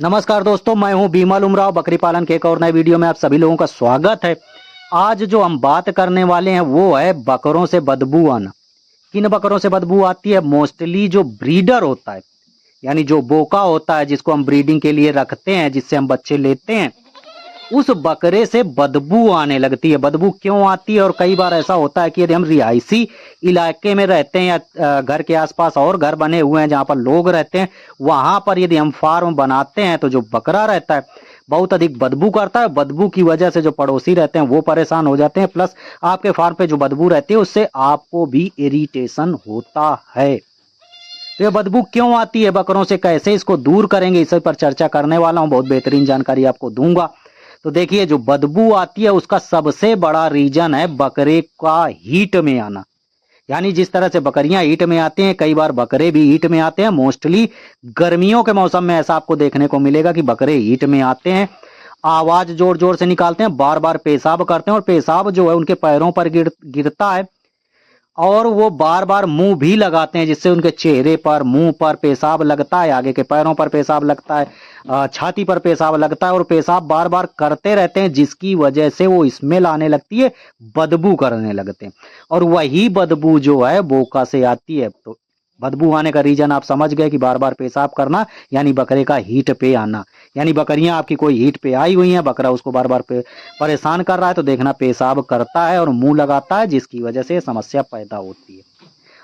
नमस्कार दोस्तों, मैं हूं बीमल उमराव। बकरी पालन के एक और नए वीडियो में आप सभी लोगों का स्वागत है। आज जो हम बात करने वाले हैं वो है बकरों से बदबू आना। किन बकरों से बदबू आती है? मोस्टली जो ब्रीडर होता है, यानी जो बोका होता है, जिसको हम ब्रीडिंग के लिए रखते हैं, जिससे हम बच्चे लेते हैं, उस बकरे से बदबू आने लगती है। बदबू क्यों आती है? और कई बार ऐसा होता है कि यदि हम रिहायशी इलाके में रहते हैं या घर के आसपास और घर बने हुए हैं जहां पर लोग रहते हैं, वहां पर यदि हम फार्म बनाते हैं तो जो बकरा रहता है बहुत अधिक बदबू करता है। बदबू की वजह से जो पड़ोसी रहते हैं वो परेशान हो जाते हैं, प्लस आपके फार्म पे जो बदबू रहती है उससे आपको भी इरिटेशन होता है। तो ये बदबू क्यों आती है बकरों से, कैसे इसको दूर करेंगे, इस पर चर्चा करने वाला हूं। बहुत बेहतरीन जानकारी आपको दूंगा। तो देखिए, जो बदबू आती है उसका सबसे बड़ा रीजन है बकरे का हीट में आना। यानी जिस तरह से बकरियां हीट में आते हैं, कई बार बकरे भी हीट में आते हैं। मोस्टली गर्मियों के मौसम में ऐसा आपको देखने को मिलेगा कि बकरे हीट में आते हैं, आवाज जोर जोर से निकालते हैं, बार बार पेशाब करते हैं, और पेशाब जो है उनके पैरों पर गिरता है, और वो बार बार मुंह भी लगाते हैं, जिससे उनके चेहरे पर, मुंह पर पेशाब लगता है, आगे के पैरों पर पेशाब लगता है, छाती पर पेशाब लगता है, और पेशाब बार बार करते रहते हैं, जिसकी वजह से वो स्मेल आने लगती है, बदबू करने लगते हैं। और वही बदबू जो है बोका से आती है। तो बदबू आने का रीजन आप समझ गए कि बार बार पेशाब करना, यानी बकरे का हीट पे आना। यानी बकरियां आपकी कोई हीट पे आई हुई हैं, बकरा उसको बार बार परेशान कर रहा है, तो देखना पेशाब करता है और मुंह लगाता है, जिसकी वजह से समस्या पैदा होती है।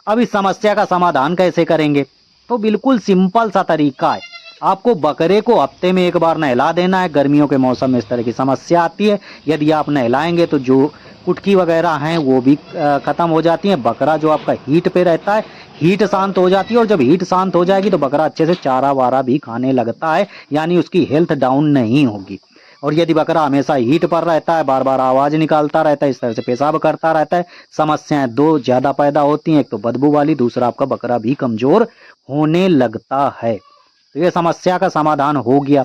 अब इस समस्या का समाधान कैसे करेंगे? तो बिल्कुल सिंपल सा तरीका है। आपको बकरे को हफ्ते में एक बार नहला देना है। गर्मियों के मौसम में इस तरह की समस्या आती है। यदि आप नहलाएंगे तो जो कुटकी वगैरह हैं वो भी खत्म हो जाती है। बकरा जो आपका हीट पे रहता है, हीट शांत हो जाती है, और जब हीट शांत हो जाएगी तो बकरा अच्छे से चारा वारा भी खाने लगता है, यानी उसकी हेल्थ डाउन नहीं होगी। और यदि बकरा हमेशा हीट पर रहता है, बार बार आवाज निकालता रहता है, इस तरह से पेशाब करता रहता है, समस्याएं दो ज्यादा पैदा होती हैं। एक तो बदबू वाली, दूसरा आपका बकरा भी कमजोर होने लगता है। तो ये समस्या का समाधान हो गया।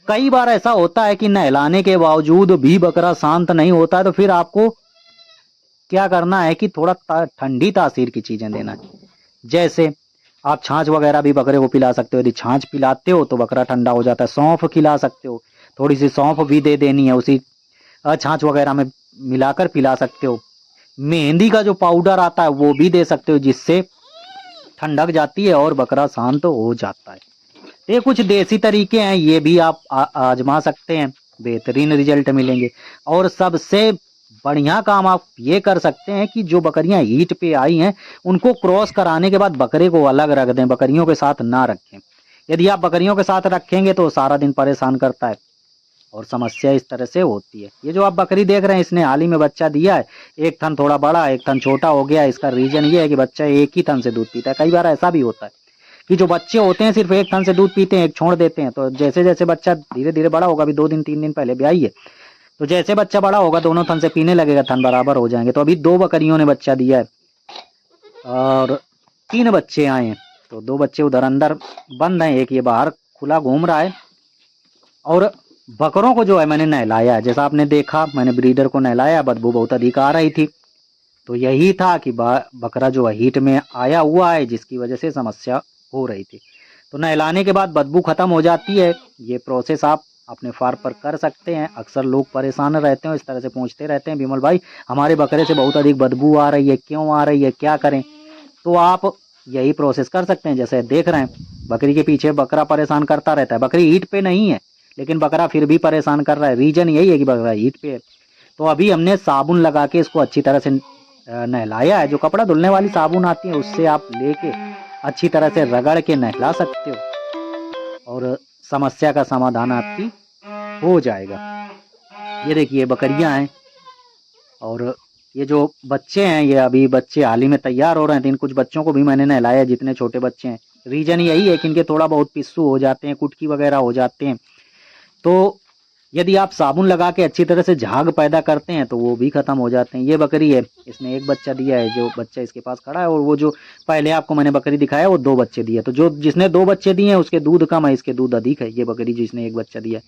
कई बार ऐसा होता है कि नहलाने के बावजूद भी बकरा शांत नहीं होता है, तो फिर आपको क्या करना है कि थोड़ा ठंडी तासीर की चीजें देना है। जैसे आप छाछ वगैरह भी बकरे को पिला सकते हो। यदि छाछ पिलाते हो तो बकरा ठंडा हो जाता है। सौंफ खिला सकते हो, थोड़ी सी सौंफ भी दे देनी है, उसी छाछ वगैरह में मिलाकर पिला सकते हो। मेहंदी का जो पाउडर आता है वो भी दे सकते हो, जिससे ठंडक जाती है और बकरा शांत हो जाता है। ये कुछ देसी तरीके हैं, ये भी आप आजमा सकते हैं, बेहतरीन रिजल्ट मिलेंगे। और सबसे बढ़िया काम आप ये कर सकते हैं कि जो बकरियां हीट पे आई हैं उनको क्रॉस कराने के बाद बकरे को अलग रख दें, बकरियों के साथ ना रखें। यदि आप बकरियों के साथ रखेंगे तो सारा दिन परेशान करता है, और समस्या इस तरह से होती है। ये जो आप बकरी देख रहे हैं, इसने हाल ही में बच्चा दिया है। एक थन थोड़ा बड़ा, एक थन छोटा हो गया। इसका रीजन ये है कि बच्चा एक ही थन से दूध पीता है। कई बार ऐसा भी होता है कि जो बच्चे होते हैं सिर्फ एक थन से दूध पीते हैं, एक छोड़ देते हैं। तो जैसे जैसे बच्चा धीरे धीरे बड़ा होगा, अभी 2 दिन 3 दिन पहले ब्याई है, तो जैसे बच्चा बड़ा होगा दोनों थन से पीने लगेगा, थन बराबर हो जाएंगे। तो अभी 2 बकरियों ने बच्चा दिया है और 3 बच्चे आए हैं। तो 2 बच्चे उधर अंदर बंद हैं, एक ये बाहर खुला घूम रहा है। और बकरों को जो है मैंने नहलाया है, जैसा आपने देखा मैंने ब्रीडर को नहलाया, बदबू बहुत अधिक आ रही थी। तो यही था कि बकरा जो है हीट में आया हुआ है, जिसकी वजह से समस्या हो रही थी। तो नहलाने के बाद बदबू खत्म हो जाती है। ये प्रोसेस आप अपने फार्म पर कर सकते हैं। अक्सर लोग परेशान रहते हैं, इस तरह से पूछते रहते हैं, विमल भाई हमारे बकरे से बहुत अधिक बदबू आ रही है, क्यों आ रही है, क्या करें? तो आप यही प्रोसेस कर सकते हैं। जैसे देख रहे हैं, बकरी के पीछे बकरा परेशान करता रहता है। बकरी हीट पे नहीं है, लेकिन बकरा फिर भी परेशान कर रहा है। रीजन यही है कि बकरा हीट पे है। तो अभी हमने साबुन लगा के इसको अच्छी तरह से नहलाया है। जो कपड़ा धुलने वाली साबुन आती है उससे आप लेके अच्छी तरह से रगड़ के नहला सकते हो, और समस्या का समाधान आपकी हो जाएगा। ये देखिए बकरियां हैं, और ये जो बच्चे हैं, ये अभी बच्चे हाल ही में तैयार हो रहे हैं। तो इन कुछ बच्चों को भी मैंने नहलाया, जितने छोटे बच्चे हैं। रीजन यही है कि इनके थोड़ा बहुत पिस्सू हो जाते हैं, कुटकी वगैरह हो जाते हैं। तो यदि आप साबुन लगा के अच्छी तरह से झाग पैदा करते हैं तो वो भी खत्म हो जाते हैं। ये बकरी है, इसने एक बच्चा दिया है, जो बच्चा इसके पास खड़ा है। और वो जो पहले आपको मैंने बकरी दिखाया वो 2 बच्चे दिए। तो जो जिसने 2 बच्चे दिए हैं उसके दूध कम है, इसके दूध अधिक है। ये बकरी जिसने एक बच्चा दिया है,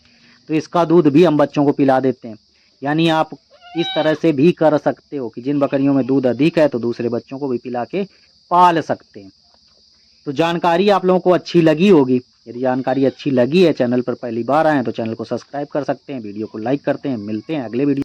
तो इसका दूध भी हम बच्चों को पिला देते हैं। यानी आप इस तरह से भी कर सकते हो कि जिन बकरियों में दूध अधिक है तो दूसरे बच्चों को भी पिला के पाल सकते हैं। तो जानकारी आप लोगों को अच्छी लगी होगी। यदि जानकारी अच्छी लगी है, चैनल पर पहली बार आए हैं तो चैनल को सब्सक्राइब कर सकते हैं, वीडियो को लाइक करते हैं। मिलते हैं अगले वीडियो